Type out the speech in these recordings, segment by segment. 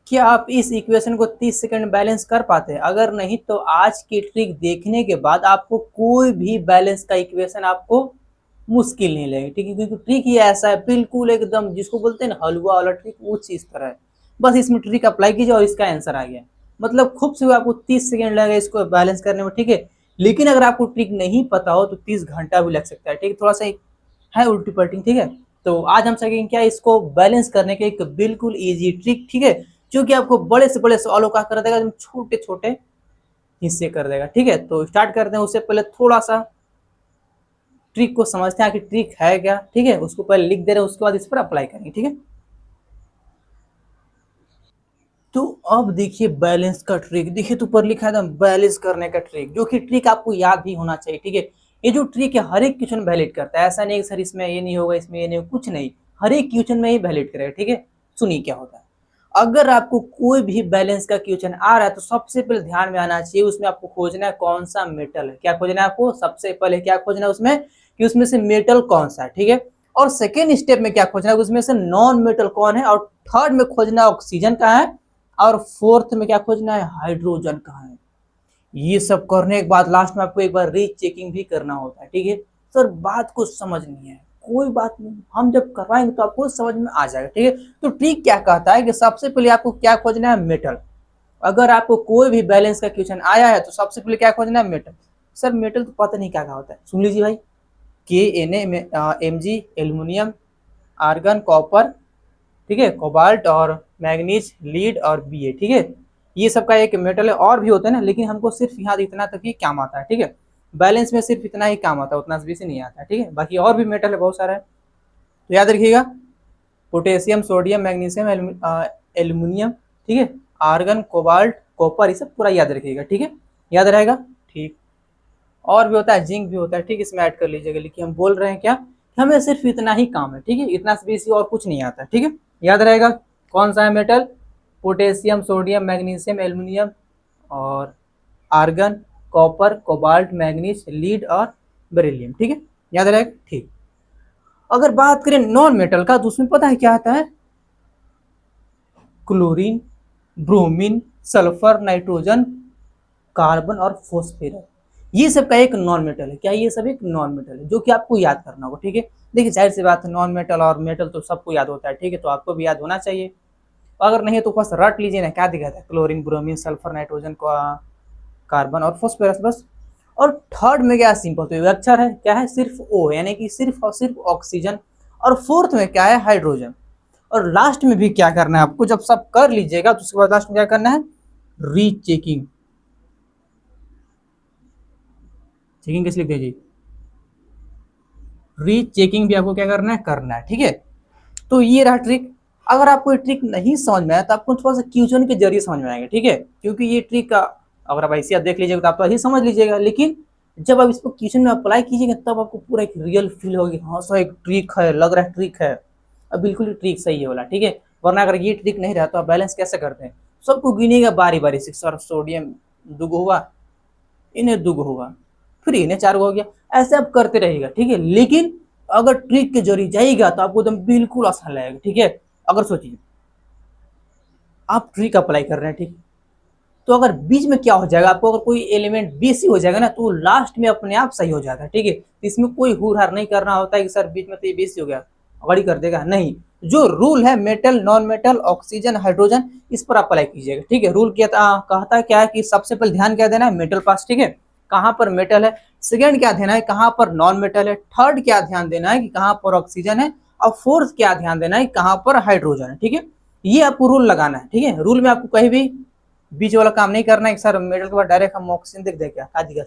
क्या आप इस इक्वेशन को 30 सेकंड बैलेंस कर पाते हैं? अगर नहीं तो आज की ट्रिक देखने के बाद आपको कोई भी बैलेंस का इक्वेशन आपको मुश्किल नहीं लगेगी, ठीक है? क्योंकि ट्रिक ही ऐसा है, बिल्कुल एकदम जिसको बोलते हैं ना हलवा वाला ट्रिक, वो चीज तरह है। बस इसमें ट्रिक अप्लाई कीजिए और इसका आंसर आ गया। मतलब खूब से आपको 30 सेकंड लगेगा इसको बैलेंस करने में, ठीक है? लेकिन अगर आपको ट्रिक नहीं पता हो तो 30 घंटा भी लग सकता है, ठीक है? थोड़ा सा है उल्टी पलटी, ठीक है? तो आज हम सीखेंगे क्या इसको बैलेंस करने के एक बिल्कुल इजी ट्रिक, ठीक है? जो कि आपको बड़े से बड़े सवालों का कर देगा, छोटे छोटे हिस्से कर देगा, ठीक है? तो स्टार्ट करते हैं। उससे पहले थोड़ा सा ट्रिक को समझते हैं कि ट्रिक है क्या, ठीक है? उसको पहले लिख दे रहे हैं, उसके बाद इस पर अप्लाई करेंगे, ठीक है? तो अब देखिए बैलेंस का ट्रिक, देखिए तो ऊपर लिखा है बैलेंस करने का ट्रिक, जो कि ट्रिक आपको याद भी होना चाहिए, ठीक है? ये जो ट्रिक है हर एक क्वेश्चन वैलिड करता है। ऐसा नहीं सर इसमें ये नहीं होगा, इसमें ये नहीं होगा, कुछ नहीं। हर एक क्वेश्चन में ही वैलिड करेगा, ठीक है? सुनिए क्या होता है। अगर आपको कोई भी बैलेंस का क्वेश्चन आ रहा है तो सबसे पहले ध्यान में आना चाहिए, उसमें आपको खोजना है कौन सा मेटल है। क्या खोजना है आपको? सबसे पहले क्या खोजना है उसमें, कि उसमें से मेटल कौन सा है, ठीक है? और सेकेंड स्टेप में क्या खोजना है, उसमें से नॉन मेटल कौन है। और थर्ड में खोजना है ऑक्सीजन का है। और फोर्थ में क्या खोजना है, हाइड्रोजन कहाँ है। ये सब करने के बाद लास्ट में आपको एक बार रीचेकिंग भी करना होता है, ठीक है? सर बात को समझ नहीं है, कोई बात नहीं, हम जब करवाएंगे तो आपको समझ में आ जाएगा, ठीक है? तो ट्रिक क्या कहता है कि सबसे पहले आपको क्या खोजना है, मेटल। अगर आपको कोई भी बैलेंस का क्वेश्चन आया है तो सबसे पहले क्या खोजना है, मेटल। सर मेटल तो पता नहीं क्या होता है, सुन लीजिए भाई। Ke, Mg, aluminium, argon, copper, ठीक है, कोबाल्ट और मैग्नीज, लीड और बी ए, ठीक है? ये सब का एक मेटल है, और भी होते हैं ना, लेकिन हमको सिर्फ यहाँ इतना तक ही काम आता है, ठीक है? बैलेंस में सिर्फ इतना ही काम आता है, उतना बेसी नहीं आता है, ठीक है? बाकी और भी मेटल है बहुत सारा है, तो याद रखिएगा। पोटेशियम, सोडियम, मैग्नीशियम, एल्यूमिनियम, ठीक है, आर्गन, कोबाल्ट, कॉपर, ये सब पूरा याद रखिएगा, ठीक है? याद रहेगा, ठीक। और भी होता है, जिंक भी होता है, ठीक, इसमें ऐड कर लीजिएगा। लेकिन हम बोल रहे हैं क्या, हमें सिर्फ इतना ही काम है, ठीक है? इतना से बेसी और कुछ नहीं आता, ठीक है? याद रहेगा। कौन सा है metal? Potassium, sodium, magnesium, aluminium और argon, copper, cobalt, manganese, lead और बेरिलियम, ठीक है? याद रहेगा, ठीक। अगर बात करें नॉन मेटल का तो उसमें पता है क्या आता है, chlorine, bromine, sulphur, nitrogen, carbon और फॉस्फेरस। ये सब का एक नॉन मेटल है। क्या ये सब एक नॉन मेटल है, जो कि आपको याद करना होगा, ठीक है? देखिए जाहिर सी बात है, नॉन मेटल और मेटल तो सबको याद होता है, ठीक है? तो आपको भी याद होना चाहिए। अगर नहीं तो बस रट लीजिए ना, क्या दिखाता है, chlorine, bromine, sulphur, nitrogen, carbon और फॉस्फोरस, बस। और थर्ड में क्या, सिंपल तो अक्षर है, क्या है, सिर्फ ओ, यानी कि सिर्फ और सिर्फ ऑक्सीजन। और फोर्थ में क्या है, हाइड्रोजन। और लास्ट में भी क्या करना है आपको, जब सब कर लीजिएगा तो उसके बाद लास्ट में क्या करना है, रीचेकिंग। चेकिंग किस लिखते हैं जी, रीचेकिंग भी आपको क्या करना है, करना है, ठीक है? तो ये रहा ट्रिक। अगर आपको ये ट्रिक नहीं समझ में आया तो आपको थोड़ा सा क्वेश्चन के जरिए समझ में आएगा, ठीक है? क्योंकि ये ट्रिक का अगर आप ऐसे देख लीजिएगा तो आप तो ऐसे समझ लीजिएगा, लेकिन जब आप इसको क्वेश्चन में अप्लाई कीजिएगा तब आपको पूरा एक रियल फील होगी, हाँ सर एक ट्रिक है, लग रहा है ट्रिक है। अब बिल्कुल ट्रिक सही है वाला, ठीक है? वरना अगर ये ट्रिक नहीं रहता तो आप बैलेंस कैसे करते हैं, सबको गिनेगा बारी बारी से, सर सोडियम दुगो हुआ, इन्हें दुगो होगा, फिर इन्हें चार हो गया, ऐसे आप करते रहेगा, ठीक है? लेकिन अगर ट्रिक के जरिए जाएगा तो आपको एकदम बिल्कुल आसान लगेगा, ठीक है? अगर सोचिए आप ट्रिक अप्लाई कर रहे हैं, ठीक, तो अगर बीच में क्या हो जाएगा, आपको अगर कोई एलिमेंट बेसी हो जाएगा ना तो लास्ट में अपने आप सही हो जाता है, ठीक है? इसमें कोई हुर हार नहीं करना होता है कि सर बीच में तो ये बेसी हो गया, अगड़ी कर देगा, नहीं। जो रूल है metal, non metal, oxygen, hydrogen, इस पर आप अप्लाई कीजिएगा, ठीक है? रूल कहता है क्या है कि सबसे पहले ध्यान क्या देना है, मेटल पास, ठीक है? कहाँ पर मेटल है। सेकेंड क्या देना है, कहाँ पर नॉन मेटल है। थर्ड क्या ध्यान देना है कि कहाँ पर ऑक्सीजन है। और फोर्थ क्या ध्यान देना है, कहाँ पर हाइड्रोजन है, ठीक है? ये आपको रूल लगाना है, ठीक है? रूल में आपको कहीं भी बीच वाला काम नहीं करना है, सर मेटल के बाद डायरेक्ट हम ऑक्सीजन देख दे, क्या दिखा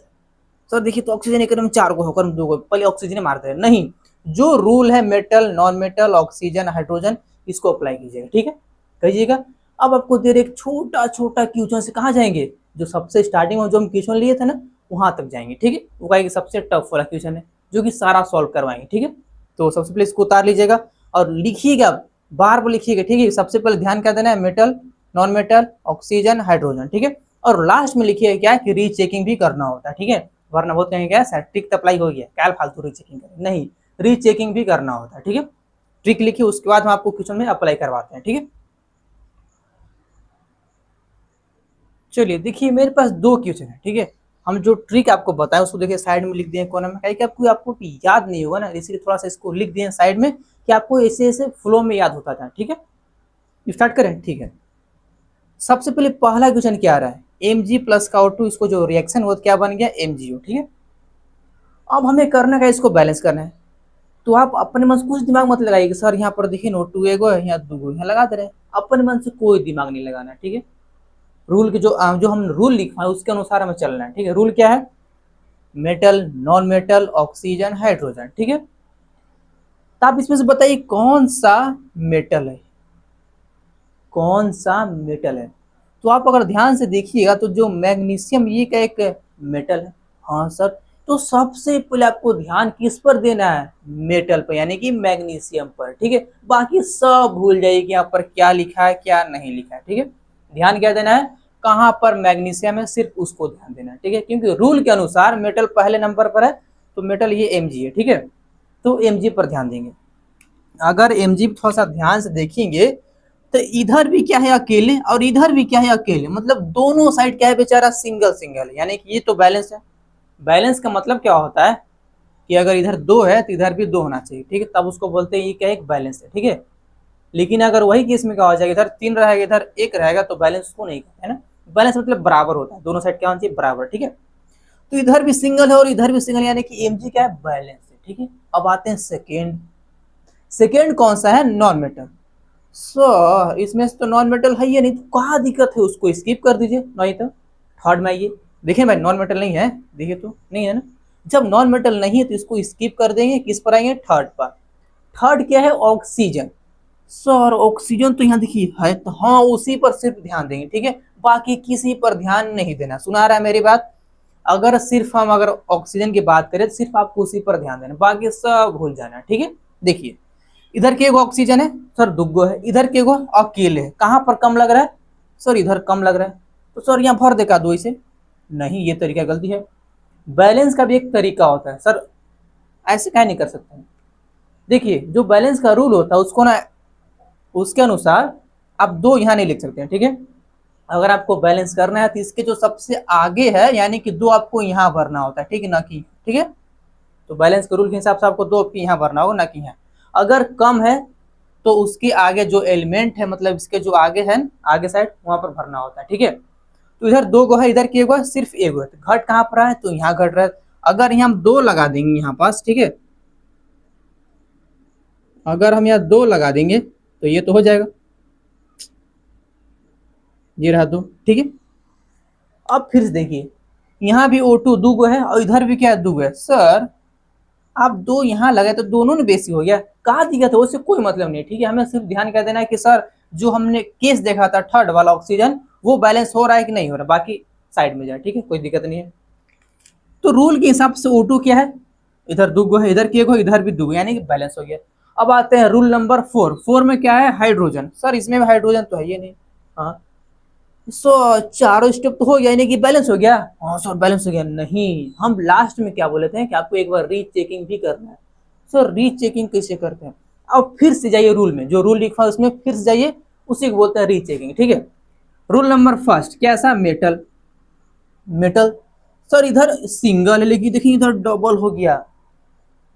सर, देखिए तो ऑक्सीजन एकदम चार को होकर दो को पहले ऑक्सीजन मारते हैं, नहीं। जो रूल है metal, non metal, oxygen, hydrogen, इसको अप्लाई कीजिएगा, ठीक है? कहिएगा। अब आपको देर एक छोटा छोटा क्वेश्चन से कहाँ जाएंगे, जो सबसे स्टार्टिंग में जो हम क्वेश्चन लिए थे ना वहां तक जाएंगे, ठीक है? वो कहेगी सबसे टफ वाला क्वेश्चन है, जो कि सारा सॉल्व करवाएंगे, ठीक है? तो सबसे पहले इसको उतार लीजिएगा और लिखिएगा, बार बार लिखिएगा, ठीक है? सबसे पहले ध्यान क्या देना है, metal, non metal, oxygen, hydrogen, ठीक है? और लास्ट में लिखिए क्या कि रीचेकिंग भी करना होता है, ठीक है? वरना बहुत कहेंगे क्या ट्रिक तो अप्लाई हो गया, क्या फालतू रीचेकिंग करें, नहीं, रीचेकिंग भी करना होता है, ठीक है? ट्रिक लिखिए, उसके बाद हम आपको क्वेश्चन में अप्लाई करवाते हैं, ठीक है? चलिए देखिए मेरे पास दो क्वेश्चन है, ठीक है। हम जो ट्रिक आपको बताया उसको देखिए साइड में लिख दिए कोने में, कि आपको आपको याद नहीं होगा ना, इसीलिए थोड़ा सा इसको लिख दिए साइड में कि आपको ऐसे ऐसे फ्लो में याद होता जाए, ठीक है। स्टार्ट करें, ठीक है। सबसे पहले पहला क्वेश्चन क्या आ रहा है, एम जी प्लस का O2, इसको जो रिएक्शन हो क्या बन गया MgO, ठीक है। अब हमें करना है इसको बैलेंस करना है, तो आप अपने मन से कुछ दिमाग मत लगाइए कि सर यहाँ पर देखिए O2 एगो है, यहाँ दूगो, यहाँ लगा दे रहे हैं। अपने मन से कोई दिमाग नहीं लगाना, ठीक है। रूल के जो हम रूल लिखा है उसके अनुसार हमें चलना है, ठीक है। रूल क्या है, metal, non metal, oxygen, hydrogen, ठीक है। तो आप इसमें से बताइए कौन सा मेटल है, कौन सा मेटल है। तो आप अगर ध्यान से देखिएगा तो जो मैग्नीशियम ये का एक मेटल है, हाँ सर। तो सबसे पहले आपको ध्यान किस पर देना है, मेटल पर, यानी कि मैग्नीशियम पर, ठीक है। बाकी सब भूल जाइए कि यहाँ पर क्या लिखा है क्या नहीं लिखा है, ठीक है। ध्यान क्या देना है, कहाँ पर मैग्नीशियम है सिर्फ उसको ध्यान देना है, ठीक है। क्योंकि रूल के अनुसार मेटल पहले नंबर पर है, तो मेटल ये Mg है, ठीक है। तो Mg पर ध्यान देंगे। अगर Mg थोड़ा सा ध्यान से देखेंगे तो इधर भी क्या है अकेले और इधर भी क्या है अकेले, मतलब दोनों साइड क्या है बेचारा सिंगल सिंगल, यानी कि ये तो बैलेंस है। बैलेंस का मतलब क्या होता है कि अगर इधर दो है तो इधर भी दो होना चाहिए, ठीक है, तब उसको बोलते हैं ये क्या है, एक बैलेंस है, ठीक है। लेकिन अगर वही केस में क्या हो जाएगा, इधर 3 रहेगा इधर 1 रहेगा, तो बैलेंस उसको नहीं कहते है ना। बैलेंस मतलब बराबर होता है, दोनों साइड क्या होना चाहिए, बराबर, ठीक है। तो इधर भी सिंगल है और इधर भी सिंगल, यानी कि Mg क्या है, बैलेंस है, ठीक है। अब आते हैं सेकेंड। सेकेंड कौन सा है, नॉन मेटल। सर इसमें से तो नॉन मेटल है ही नहीं, तो कहाँ दिक्कत है, उसको स्किप कर दीजिए, नहीं तो थर्ड में आइए। देखिए भाई नॉन मेटल नहीं है, देखिए तो नहीं है ना। जब नॉन मेटल नहीं है तो इसको स्किप कर देंगे, किस पर आएंगे, थर्ड पर। थर्ड क्या है, ऑक्सीजन। सर ऑक्सीजन तो यहाँ देखिए है, तो हाँ उसी पर सिर्फ ध्यान देंगे, ठीक है। बाकी किसी पर ध्यान नहीं देना, सुना रहा है मेरी बात। अगर सिर्फ हम अगर ऑक्सीजन की बात करें तो सिर्फ आपको उसी पर ध्यान देना, बाकी सब भूल जाना, ठीक है। देखिए इधर के एगो ऑक्सीजन है सर, दुगो है, इधर के एगो अकेले है, कहाँ पर कम लग रहा है, सर इधर कम लग रहा है, तो सर यहाँ भर देगा दो इसे, नहीं ये तरीका गलती है। बैलेंस का भी एक तरीका होता है सर, ऐसे क्या नहीं कर सकते। देखिए जो बैलेंस का रूल होता है उसको ना, उसके अनुसार आप दो यहाँ नहीं लिख सकते हैं, ठीक है। अगर आपको बैलेंस करना है तो इसके जो सबसे आगे है यानी कि दो आपको यहाँ भरना होता है, ठीक है ना, कि ठीक है। तो बैलेंस के रूल के हिसाब से आपको दो आपकी यहाँ भरना होगा, ना कि यहाँ। अगर कम है तो उसके आगे जो एलिमेंट है, मतलब इसके जो आगे है आगे साइड, वहां पर भरना होता है, ठीक है। तो इधर दो गो है, इधर की एगो है, सिर्फ एगो है, तो घट कहाँ पर है, तो यहाँ घट रहा है। अगर यहाँ हम दो लगा देंगे यहाँ पास, ठीक है, अगर हम यहाँ दो लगा देंगे तो ये तो हो जाएगा, ये रहा दो, ठीक है। अब फिर से देखिए यहाँ भी O2 दूगो है और इधर भी क्या है, दूगो है। सर आप दो यहाँ लगाए तो दोनों ने बेसी हो गया, कहा दिया था, उससे कोई मतलब नहीं, ठीक है। हमें सिर्फ ध्यान क्या देना है कि सर जो हमने केस देखा था थर्ड वाला ऑक्सीजन, वो बैलेंस हो रहा है कि नहीं हो रहा, बाकी साइड में जाए, ठीक है, कोई दिक्कत नहीं है। तो रूल के हिसाब से O2 क्या है, इधर दूगो है, इधर की एक हो, इधर भी दूगो, यानी कि बैलेंस हो गया। अब आते हैं रूल नंबर 4। 4 में क्या है, हाइड्रोजन। सर इसमें भी हाइड्रोजन तो है ये नहीं, हाँ। सो चारों स्टेप तो हो गया, यानी कि बैलेंस हो गया, हाँ सर बैलेंस हो गया। नहीं, हम लास्ट में क्या बोले थे कि आपको एक बार रीचेकिंग भी करना है। सर रीचेकिंग कैसे करते हैं, अब फिर से जाइए रूल में, जो रूल लिखा है उसमें फिर से जाइए, उसी को बोलते हैं रीचेकिंग, ठीक है। रूल नंबर फर्स्ट कैसा, मेटल। मेटल सर इधर सिंगल है लेकिन देखिए इधर डबल हो गया,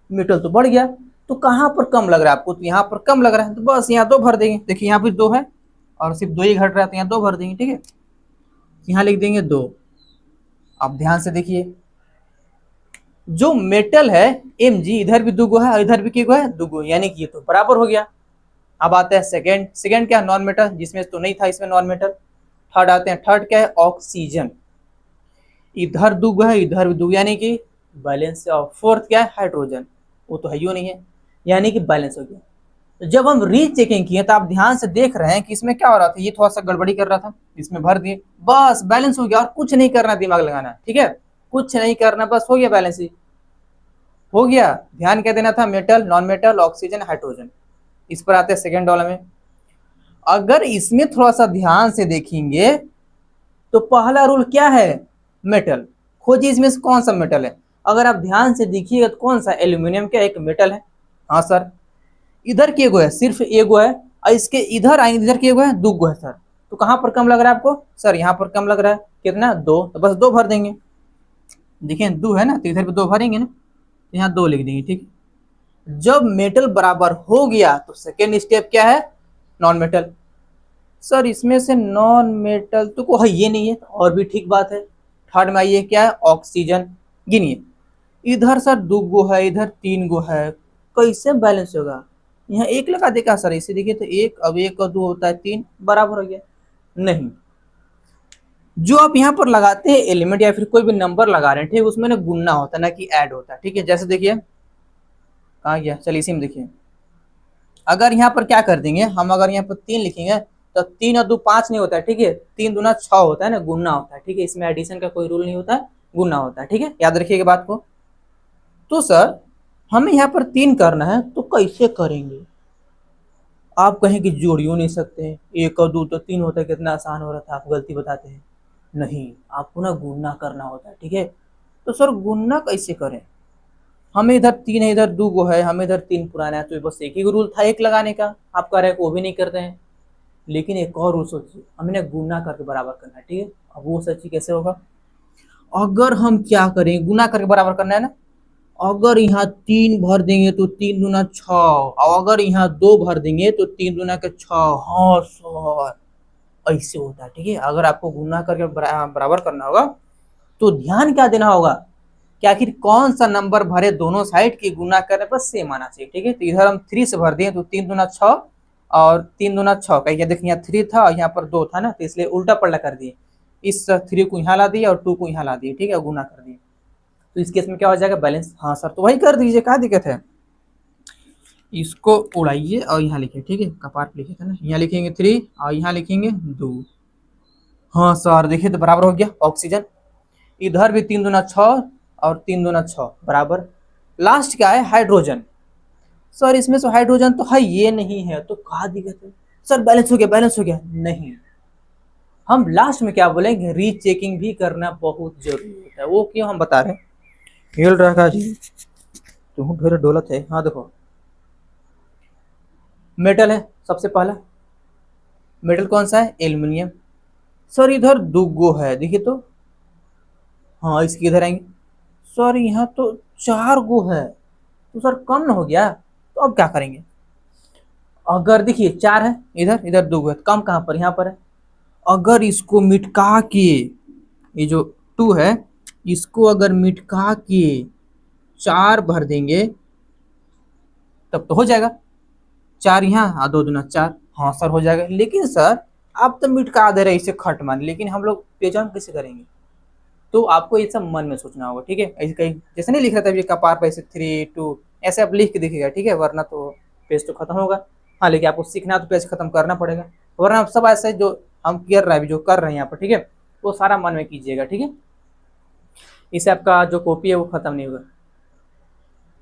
मेटल तो बढ़ गया। तो कहाँ पर कम लग रहा है आपको, तो यहाँ पर कम लग रहा है, तो बस यहाँ दो भर देंगे। देखिए यहाँ भी दो है और सिर्फ दो ही घट रहा है, तो यहाँ दो भर देंगे, ठीक है। यहाँ लिख देंगे दो। अब ध्यान से देखिए जो मेटल है Mg, इधर भी दुगो है और इधर भी किगो है, दुगो, यानी कि ये तो बराबर हो गया। अब आते हैं सेकंड। सेकंड क्या है, नॉन मेटल, जिसमें तो नहीं था इसमें नॉन मेटल। थर्ड आते हैं, थर्ड क्या है, ऑक्सीजन। इधर दुगो है इधर भी दुगो, यानी कि बैलेंस। और फोर्थ क्या है, हाइड्रोजन, वो तो है ही नहीं है, यानी कि बैलेंस हो गया। तो जब हम रीचेकिंग किए तो आप ध्यान से देख रहे हैं कि इसमें क्या हो रहा था, ये थोड़ा सा गड़बड़ी कर रहा था, इसमें भर दिए, बस बैलेंस हो गया, और कुछ नहीं करना, दिमाग लगाना, ठीक है, कुछ नहीं करना, बस हो गया, बैलेंस ही हो गया। ध्यान क्या देना था, metal, non metal, oxygen, hydrogen. इस पर आते हैं सेकेंड डॉलर में। अगर इसमें थोड़ा सा ध्यान से देखेंगे तो पहला रूल क्या है, मेटल। खोजिए इसमें से कौन सा मेटल है। अगर आप ध्यान से देखिएगा तो कौन सा, एल्यूमिनियम क्या एक मेटल है, हाँ सर। इधर की एगो है, सिर्फ एगो है, और इसके इधर आएंगे, इधर की एगो है, दूगो है सर। तो कहाँ पर कम लग रहा है आपको, सर यहाँ पर कम लग रहा है, कितना 2, तो बस 2 भर देंगे। देखिए 2 है ना, तो इधर भी 2 भरेंगे ना, तो यहाँ 2 लिख देंगे। ठीक, जब मेटल बराबर हो गया तो सेकेंड स्टेप क्या है, नॉन मेटल। सर इसमें से नॉन मेटल तो को है ये नहीं है, और भी ठीक बात है। थर्ड में आइए, क्या है, ऑक्सीजन। गिनिए, इधर सर 2 गो है, इधर 3 गो है, कैसे बैलेंस होगा। यहाँ 1 लगा देगा सर, इसे देखिए तो 1, अब 1 और 2 होता है 3, बराबर हो गया। नहीं, जो आप यहाँ पर लगाते हैं एलिमेंट या फिर कोई भी नंबर लगा रहे हैं, ठीक, उसमें ना गुणना होता है ना कि ऐड होता है। ठीक है, जैसे देखिए कहाँ गया, चलिए इसी में देखिए, अगर यहाँ पर क्या कर देंगे हम, अगर यहाँ पर 3 लिखेंगे तो 3 और 2 5 नहीं होता है। ठीक है, 3 दूना 6 होता है ना, गुणना होता है। ठीक है, इसमें एडिशन का कोई रूल नहीं होता है, गुणना होता है। ठीक है, याद रखिएगा बात को। तो सर हमें यहाँ पर 3 करना है, तो कैसे करेंगे। आप कहें कि जोड़ियों नहीं सकते हैं, 1 और 2 तो 3 होता है, कितना आसान हो रहा था, आप गलती बताते हैं। नहीं, आपको ना गुणना करना होता है। ठीक है, तो सर गुणना कैसे करें, हमें इधर 3 है, इधर 2 गो है, हमें इधर 3 पुराना है, तो बस एक ही रूल था 1 लगाने का। आप कह रहे हैं वो भी नहीं करते हैं, लेकिन एक और रूल सोचिए, हमें ना गुना करके बराबर करना है। ठीक है, अब वो सच्ची कैसे होगा, अगर हम क्या करें, गुना करके बराबर करना है ना, अगर यहाँ 3 भर देंगे तो 3 दूना 6, और अगर यहाँ 2 भर देंगे तो 3 दूना के 6। हाँ सर, ऐसे होता है। ठीक है, अगर आपको गुना करके बराबर करना होगा तो ध्यान क्या देना होगा कि आखिर कौन सा नंबर भरे दोनों साइड की गुना करने पर सेम आना चाहिए। ठीक है, तो इधर हम 3 से भर दिए तो 3 दूना 6, और 3 दूना 6 का, ये देखिए यहाँ 3 था और यहाँ पर 2 था ना, तो इसलिए उल्टा पलटा कर दिए, इस 3 को यहाँ ला दिए और 2 को यहाँ ला दिए। ठीक है, गुना कर दिए, तो इस केस में क्या हो जाएगा, बैलेंस। हाँ सर, तो वही कर दीजिए, क्या दिक्कत है। इसको उड़ाइए और यहाँ लिखिए। ठीक है, कपार पे लिखे थे ना, यहाँ लिखेंगे 3 और यहाँ लिखेंगे 2। हाँ सर, देखिए तो बराबर हो गया ऑक्सीजन। इधर भी 3 दूना 6 और 3 दूना 6 बराबर। लास्ट क्या है, हाइड्रोजन। सर इसमें से हाइड्रोजन तो है ये नहीं है, तो कहा दिक्कत है। सर बैलेंस हो गया, बैलेंस हो गया, नहीं, हम लास्ट में क्या बोलेंगे, रीचेकिंग भी करना बहुत जरूरी होता है। वो क्यों हम बता रहे हैं, खेल रखा जी, तुम ढेर डोलत है। हाँ देखो, मेटल है सबसे पहला, मेटल कौन सा है, एल्युमिनियम। सर इधर 2 गो है, देखिए तो, हाँ इसकी इधर आएंगे। सर यहाँ तो 4 गो है, तो सर कम ना हो गया, तो अब क्या करेंगे, अगर देखिए 4 है, इधर इधर 2 गो है, कम कहाँ पर, यहाँ पर है। अगर इसको मिटका के, ये जो 2 है, इसको अगर मिटका के 4 भर देंगे तब तो हो जाएगा, 4 यहाँ और 2 दूना 4। हाँ सर हो जाएगा, लेकिन सर आप तो मिटका दे रहे इसे खट मान, लेकिन हम लोग पहचान कैसे करेंगे। तो आपको ये सब मन में सोचना होगा। ठीक है, ऐसे कहीं जैसे नहीं लिख रहा था अभी कपार पे ऐसे 3 2 ऐसे आप लिख के देखिएगा। ठीक है, वरना तो पेज तो खत्म होगा। हाँ, लेकिन आपको सीखना तो पेज खत्म करना पड़ेगा, वरना आप सब ऐसे जो हम कर रहे हैं, जो कर रहे हैं यहाँ पर, ठीक है, वो सारा मन में कीजिएगा। ठीक है, इससे आपका जो कॉपी है वो खत्म नहीं होगा।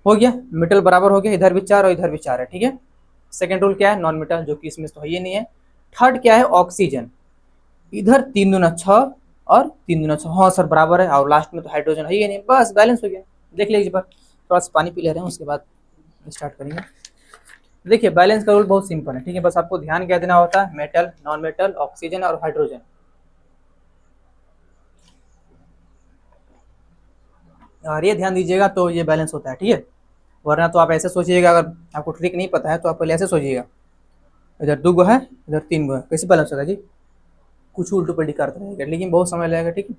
हो गया, मेटल बराबर हो गया, इधर भी 4 और इधर भी 4 है। ठीक है, सेकेंड रूल क्या है, नॉन मेटल, जो कि इसमें तो है ये नहीं है। थर्ड क्या है, ऑक्सीजन। इधर 3 दूना 6 और 3 दूना 6, हाँ सर बराबर है, और लास्ट में तो हाइड्रोजन है ही नहीं, बस बैलेंस हो गया। देख लीजिए पर, थोड़ा सा पानी पी ले रहे हैं, उसके बाद स्टार्ट करेंगे। देखिए बैलेंस का रूल बहुत सिंपल है। ठीक है, बस आपको ध्यान क्या देना होता है, मेटल, नॉन मेटल, ऑक्सीजन और हाइड्रोजन। और ये ध्यान दीजिएगा तो ये बैलेंस होता है। ठीक है, वरना तो आप ऐसे सोचिएगा, अगर आपको ट्रिक नहीं पता है तो आप पहले ऐसे सोचिएगा, इधर 2 गो है, इधर 3 गो है, कैसे बैलेंस होगा जी, कुछ उल्टू पल्टी करते रहेगा, लेकिन बहुत समय लगेगा। ठीक है,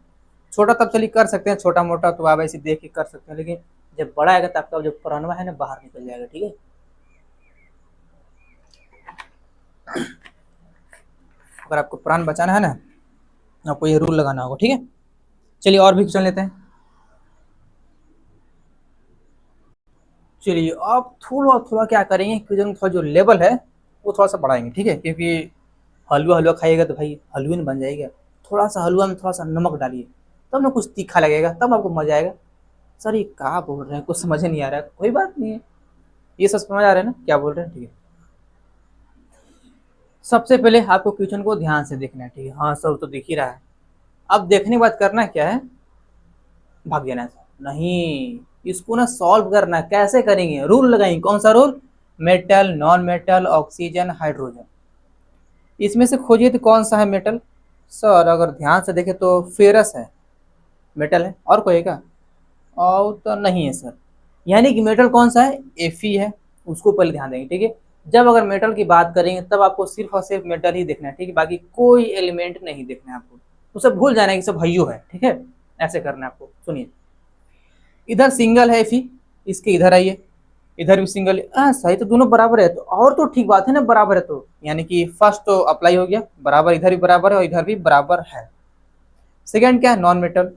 छोटा तब चलिए कर सकते हैं, छोटा मोटा तो आप ऐसे देख के कर सकते हैं, लेकिन जब बड़ा आएगा तो आपका जो पुराना है ना बाहर निकल जाएगा। ठीक है, अगर आपको प्राण बचाना है ना, आपको ये रूल लगाना होगा। ठीक है, चलिए और भी चल लेते हैं। चलिए अब थोड़ा थोड़ा क्या करेंगे, क्योंकि थोड़ा जो लेवल है वो थोड़ा सा बढ़ाएंगे। ठीक है, क्योंकि हलवा हलवा खाइएगा तो भाई हलवे नहीं बन जाएगा। थोड़ा सा हलवा में थोड़ा सा नमक डालिए, तब ना कुछ तीखा लगेगा, तब आपको मजा आएगा। सर ये कहाँ बोल रहे हैं, कुछ समझ नहीं आ रहा है, कोई बात नहीं है, ये सब समझ आ रहा है ना क्या बोल रहे हैं। ठीक है, सबसे पहले आपको क्वेश्चन को ध्यान से देखना है। ठीक है, हाँ सर तो दिख ही रहा है। अब देखने के बाद करना क्या है, भाग जाना है नहीं, इसको ना सॉल्व करना। कैसे करेंगे, रूल लगाएंगे, कौन सा rule, metal, non metal, oxygen, hydrogen. इसमें से खोजिए तो कौन सा है मेटल। सर अगर ध्यान से देखें तो फेरस है, मेटल है, और कोई है क्या? और तो नहीं है सर। यानी कि मेटल कौन सा है? एफी है, उसको पहले ध्यान देंगे, ठीक है। जब अगर मेटल की बात करेंगे तब आपको सिर्फ और सिर्फ मेटल ही देखना है, ठीक है, बाकी कोई एलिमेंट नहीं देखना है आपको, तो सब भूल जाना है कि सब हइयो है, ठीक है। ऐसे करना है आपको। सुनिए, इधर सिंगल है एफी, इसके इधर आइए, इधर भी सिंगल है। सही, तो दोनों बराबर है, तो और तो ठीक बात है ना, बराबर है तो यानी कि फर्स्ट तो अप्लाई हो गया, बराबर, इधर भी बराबर है और इधर भी बराबर है। सेकंड क्या है? Non metal.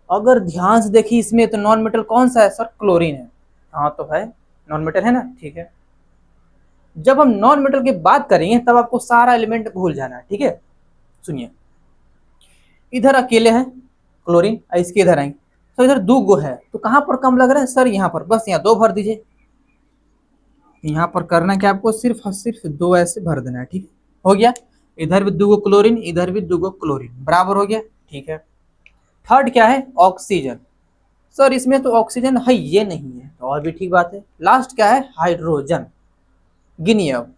अगर ध्यान से देखिए इसमें, तो नॉन मेटल कौन सा है सर? क्लोरीन है। हाँ तो है, नॉन मेटल है ना, ठीक है। जब हम नॉन मेटल की बात करेंगे तब आपको सारा एलिमेंट भूल जाना है, ठीक है। सुनिए, इधर अकेले हैं क्लोरीन, इसके इधर आएंगे तो इधर दो गो है, तो कहां पर कम लग रहा है सर? यहाँ पर, बस यहाँ दो भर दीजिए। यहाँ पर करना क्या आपको? सिर्फ और सिर्फ दो ऐसे भर देना है, ठीक है, हो गया। इधर भी दो गो क्लोरीन, इधर भी दो गो क्लोरीन, बराबर हो गया, ठीक है। थर्ड क्या है? ऑक्सीजन। सर इसमें तो ऑक्सीजन है ये नहीं है, तो और भी ठीक बात है। लास्ट क्या है? हाइड्रोजन। गिनिए अब।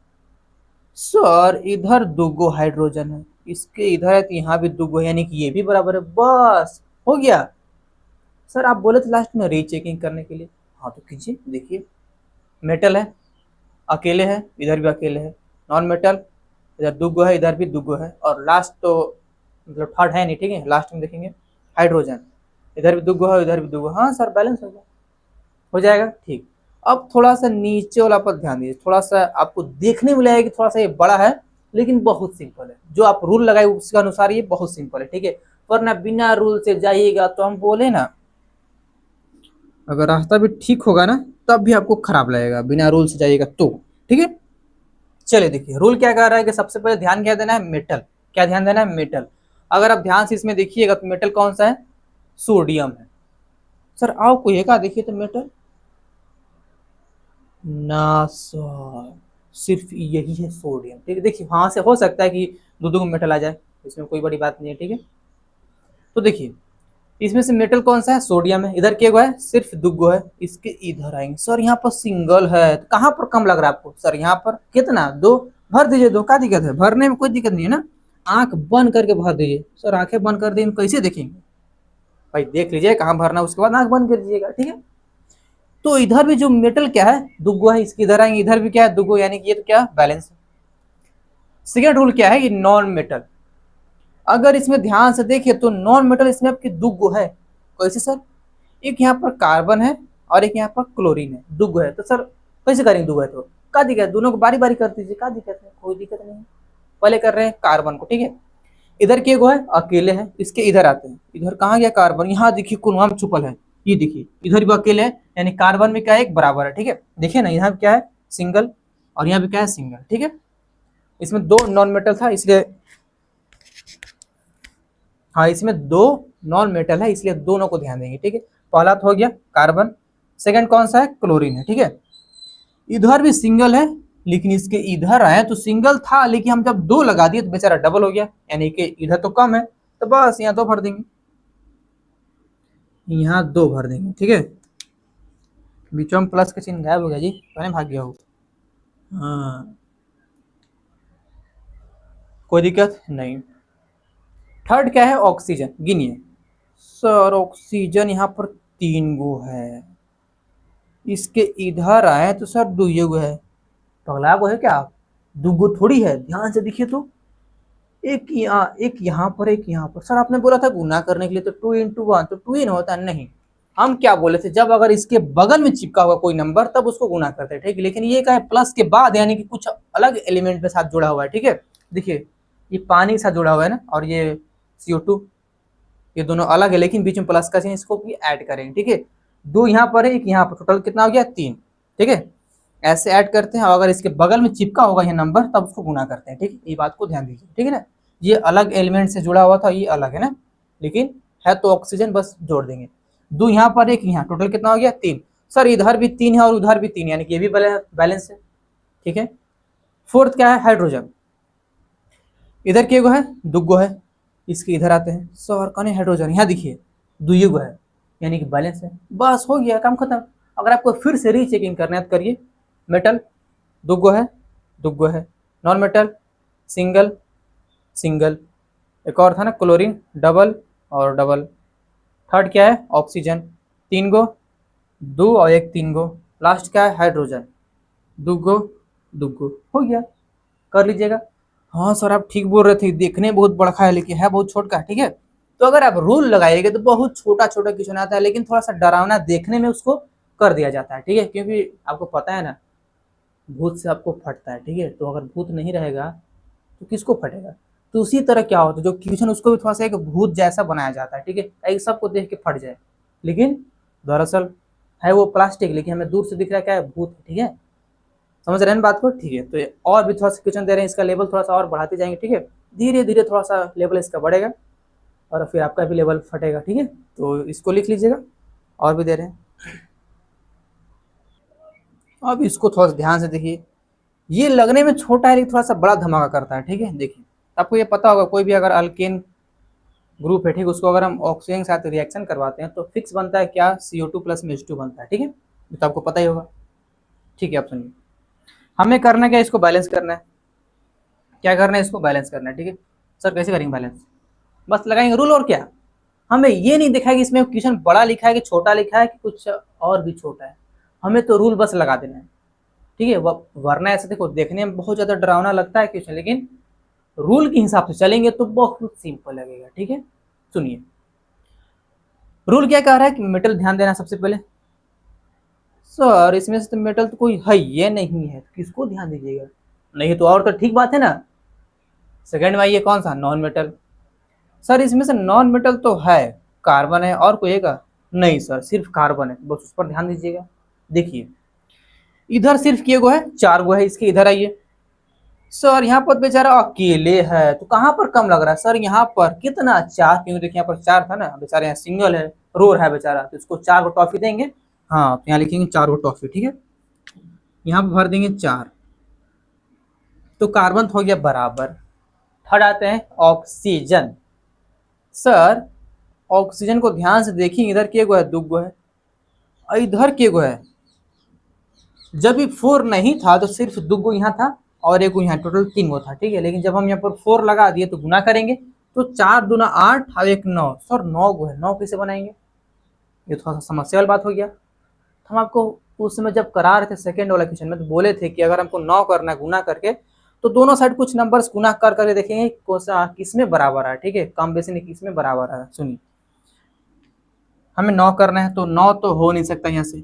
सर इधर दुगो हाइड्रोजन है, इसके इधर है, तो यहाँ भी दुगो है, यानी कि ये भी बराबर है, बस हो गया। सर आप बोले थे लास्ट में रीचेकिंग करने के लिए, हाँ तो कीजिए, देखिए मेटल है, अकेले है, इधर भी अकेले है। नॉन मेटल, इधर दुगो है, इधर भी दुगो है, और लास्ट तो मतलब थर्ड है नहीं, ठीक है, लास्ट में देखेंगे हाइड्रोजन। इधर भी दुगो है, इधर भी दुगो, हाँ सर बैलेंस हो गया, हो जाएगा, ठीक। अब थोड़ा सा नीचे वाला पर ध्यान दीजिए, थोड़ा सा आपको देखने में लगेगा कि थोड़ा सा ये बड़ा है, लेकिन बहुत सिंपल है। जो आप रूल लगाए उसके अनुसार ये बहुत सिंपल है, ठीक है। वरना बिना रूल से जाइएगा तो हम बोले ना, अगर रास्ता भी ठीक होगा ना तब भी आपको खराब लगेगा, बिना रूल से जाइएगा तो, ठीक है। चलिए देखिए, रूल क्या कह रहा है कि सबसे पहले ध्यान क्या देना है? मेटल। क्या ध्यान देना है? मेटल। अगर आप ध्यान से इसमें देखिएगा तो मेटल कौन सा है? सोडियम है। सर आओ कोई है क्या? देखिए तो मेटल ना सर, सिर्फ यही है सोडियम, ठीक है। देखिए वहां से हो सकता है कि दो दो मेटल आ जाए, इसमें कोई बड़ी बात नहीं है, ठीक है। तो देखिए इसमें से मेटल कौन सा है? सोडियम है। इधर क्या गो है? सिर्फ दुगो है, इसके इधर आएंगे। सर यहाँ पर सिंगल है, तो कहाँ पर कम लग रहा है आपको? सर यहाँ पर कितना? दो, भर दीजिए दो, क्या दिक्कत है? भरने में कोई दिक्कत नहीं है ना, आंख बंद करके भर दीजिए। सर आंखें बंद कर देंगे कैसे देखेंगे? भाई देख लीजिए कहाँ भरना है, उसके बाद आंख बंद कर दीजिएगा, ठीक है। तो इधर भी जो मेटल क्या है? दुगो है, इसके इधर आएंगे, इधर भी क्या है? दुगो, यानी कि ये तो क्या? बैलेंस है। सेकेंड रूल क्या है? कि नॉन मेटल। अगर इसमें ध्यान से देखिए तो नॉन मेटल इसमें आपकी दुगो है। कैसे सर? एक यहाँ पर कार्बन है और एक यहाँ पर क्लोरीन है, दुगो है, तो सर कैसे करेंगे? दुगो है तो क्या दिक्कत है? दोनों को बारी बारी कर दीजिए, क्या दिक्कत है? कोई दिक्कत नहीं है। पहले कर रहे हैं कार्बन को, ठीक है। इधर के गो है? अकेले है, इसके इधर आते हैं। इधर कहाँ गया कार्बन? यहाँ देखिए कुनवाम छुपल है, ये देखिए इधर भी अकेले है, यानी कार्बन में क्या है? एक बराबर है, ठीक है। देखिए ना यहाँ क्या है? सिंगल, और यहाँ भी क्या है? सिंगल, ठीक है। इसमें दो नॉन मेटल था इसलिए, हाँ इसमें दो नॉन मेटल है इसलिए दोनों को ध्यान देंगे, ठीक है। पहला तो हो गया कार्बन, सेकंड कौन सा है? क्लोरीन है, ठीक है। इधर भी सिंगल है, लेकिन इसके इधर आए तो सिंगल था, लेकिन हम जब दो लगा दिए तो बेचारा डबल हो गया, यानी कि इधर तो कम है, तो बस यहाँ दो भर देंगे, यहाँ दो भर देंगे, ठीक है। बीचों में प्लस का चिन्ह गायब हो गया जी, मैंने भाग गया हो। हाँ कोई दिक्कत नहीं। थर्ड क्या है? ऑक्सीजन। गिनिए सर, ऑक्सीजन यहाँ पर तीन गो है, इसके इधर आए तो सर दुइये गो है। पगला गो है क्या आप? दुगो थोड़ी है, ध्यान से देखिए तो, एक यहाँ पर, एक यहाँ पर। सर आपने बोला था गुना करने के लिए, तो टू इंटू वन तो टू इन होता है, नहीं। हम क्या बोले थे? जब अगर इसके बगल में चिपका हुआ कोई नंबर तब उसको गुना करते हैं, ठीक है। लेकिन ये क्या है? प्लस के बाद, यानी कि कुछ अलग एलिमेंट के साथ जुड़ा हुआ है, ठीक है। देखिए ये पानी के साथ जुड़ा हुआ है ना, और ये CO2, ये दोनों अलग है, लेकिन बीच में प्लस का चिन्ह, इसको भी ऐड करेंगे, ठीक है। दो यहाँ पर है, एक यहाँ पर, टोटल कितना हो गया? तीन, ठीक है। ऐसे ऐड करते हैं, और अगर इसके बगल में चिपका होगा ये नंबर तब उसको गुना करते हैं, ठीक है। ये बात को ध्यान दीजिए, ठीक है ना। ये अलग एलिमेंट से जुड़ा हुआ था, ये अलग है ना, लेकिन है तो ऑक्सीजन, बस जोड़ देंगे। दो यहाँ पर, एक यहाँ, टोटल कितना हो गया? तीन। सर इधर भी तीन है और उधर भी तीन, यानी कि ये भी बैलेंस है, ठीक है। फोर्थ क्या है? हाइड्रोजन। इधर के गो है? दुगो है, इसके इधर आते हैं। सर कौन है? हाइड्रोजन, यहाँ देखिए दुइये गो है, यानी कि बैलेंस है, बस हो गया काम खत्म। अगर आपको फिर से रीचेकिंग करना है तो करिए। मेटल दुगो है, दुगो है। Non metal single, single. एक और था ना क्लोरीन, डबल और डबल। थर्ड क्या है ऑक्सीजन, 3 गो, 2 और 1 3 गो। लास्ट क्या है हाइड्रोजन, 2 गो 2 गो। हो गया, कर लीजिएगा। हाँ सर आप ठीक बोल रहे थे, देखने में बहुत बड़ा है लेकिन है बहुत छोटा, ठीक है। तो अगर आप रूल लगाइएगा तो बहुत छोटा छोटा क्वेश्चन आता है, लेकिन थोड़ा सा डरावना देखने में उसको कर दिया जाता है, ठीक है। क्योंकि आपको पता है ना भूत से आपको फटता है, ठीक है। तो अगर भूत नहीं रहेगा तो किसको फटेगा। तो उसी तरह क्या होता है जो क्वेश्चन उसको भी थोड़ा सा एक भूत जैसा बनाया जाता है, ठीक है, एक सबको देख के फट जाए। लेकिन दरअसल है वो प्लास्टिक, लेकिन हमें दूर से दिख रहा है क्या है भूत, ठीक है। समझ रहे हैं बात को, ठीक है। तो और भी थोड़ा सा क्वेश्चन दे रहे हैं, इसका लेवल थोड़ा सा और बढ़ाते जाएंगे, ठीक है। धीरे धीरे थोड़ा सा लेवल इसका बढ़ेगा और फिर आपका भी लेवल फटेगा, ठीक है। तो इसको लिख लीजिएगा, और भी दे रहे हैं। अब इसको थोड़ा सा ध्यान से देखिए, ये लगने में छोटा है लेकिन थोड़ा सा बड़ा धमाका करता है, ठीक है। देखिए आपको ये पता होगा कोई भी अगर अल्केन ग्रुप है, ठीक, उसको अगर हम ऑक्सीजन के साथ रिएक्शन करवाते हैं तो फिक्स बनता है क्या, CO2 प्लस में H2 बनता है, ठीक है। ये तो आपको पता ही होगा, ठीक है। आप सुनिए, हमें करना क्या, इसको बैलेंस करना है। क्या करना है, इसको बैलेंस करना है, ठीक है। सर कैसे करेंगे बैलेंस, बस लगाएंगे रूल, और क्या। हमें ये नहीं देखा है कि इसमें क्वेश्चन बड़ा लिखा है कि छोटा लिखा है कि कुछ और भी छोटा है, हमें तो रूल बस लगा देना है, ठीक है। वरना ऐसे देखो देखने में बहुत ज़्यादा डरावना लगता है क्वेश्चन, लेकिन रूल के हिसाब से चलेंगे तो बहुत सिंपल लगेगा, ठीक है। सुनिए रूल क्या कह रहा है कि मेटल ध्यान देना सबसे पहले। सर इसमें से तो मेटल तो कोई है ये नहीं है, किसको ध्यान दीजिएगा, नहीं तो और तो ठीक बात है ना। सेकंड में ये कौन सा नॉन मेटल, सर इसमें से नॉन मेटल तो है, कार्बन है और कोई है का, नहीं सर सिर्फ कार्बन है, बस उस पर ध्यान दीजिएगा। देखिए इधर सिर्फ किए गो है, 4 गो है इसके, इधर आइए। सर यहाँ पर बेचारा अकेले है तो कहाँ पर कम लग रहा है, सर यहाँ पर कितना 4, क्योंकि देखिए यहाँ पर 4 था ना, बेचारा यहाँ सिंगल है, रोर है बेचारा, तो इसको 4 गो टॉफी देंगे। हाँ तो यहाँ लिखेंगे 4 गो टॉफी, ठीक है। यहाँ पर भर देंगे 4, तो कार्बन हो गया बराबर। थर्ड आते हैं ऑक्सीजन। सर ऑक्सीजन को ध्यान से देखिए, इधर के गो है 2 गो है और इधर के गो है। जब भी 4 नहीं था तो सिर्फ 2 गो यहाँ था और 1 गो यहाँ, टोटल 3 गो था, ठीक है। लेकिन जब हम यहाँ पर 4 लगा दिए तो गुना करेंगे तो 4 दूना 8 और 1 9, सर 9 गो है, 9 कैसे बनाएंगे, ये थोड़ा सा समस्या वाली बात हो गया। हम आपको उस समय जब करा रहे थे सेकेंड वाला क्वेश्चन में तो बोले थे कि अगर हमको 9 करना है गुना करके तो दोनों साइड कुछ नंबर्स गुना कर करके देखेंगे किसमें बराबर है, ठीक है, कम बेसी नहीं किसमें बराबर है। सुनिए हमें 9 करना है तो 9 तो हो नहीं सकता यहाँ से,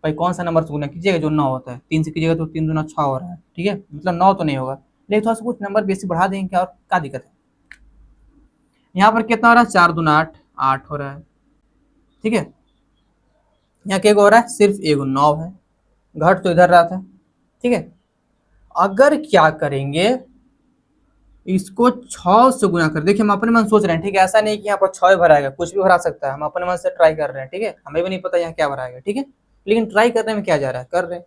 भाई कौन सा नंबर से गुना कीजिएगा जो 9 होता है, 3 से कीजिएगा तो 3 दूना 6 हो रहा है, ठीक है, मतलब 9 तो नहीं होगा। लेकिन थोड़ा सा कुछ नंबर बेसी बढ़ा देंगे क्या, और क्या दिक्कत है। यहाँ पर कितना हो रहा है, 4 दूना 8, 8 हो रहा है, ठीक है। यहाँ क्या हो रहा है, सिर्फ 1 9 है, घट तो इधर रहा था, ठीक है। अगर क्या करेंगे इसको 6 से गुना कर, देखिए हम अपने मन सोच रहे हैं, ठीक है, ऐसा नहीं कि यहाँ पर 6 भराएगा, कुछ भी भरा सकता है, हम अपने मन से ट्राई कर रहे हैं, ठीक है, हमें भी नहीं पता यहाँ क्या भराएगा, ठीक है, लेकिन ट्राई करने में क्या जा रहा है, कर रहे हैं।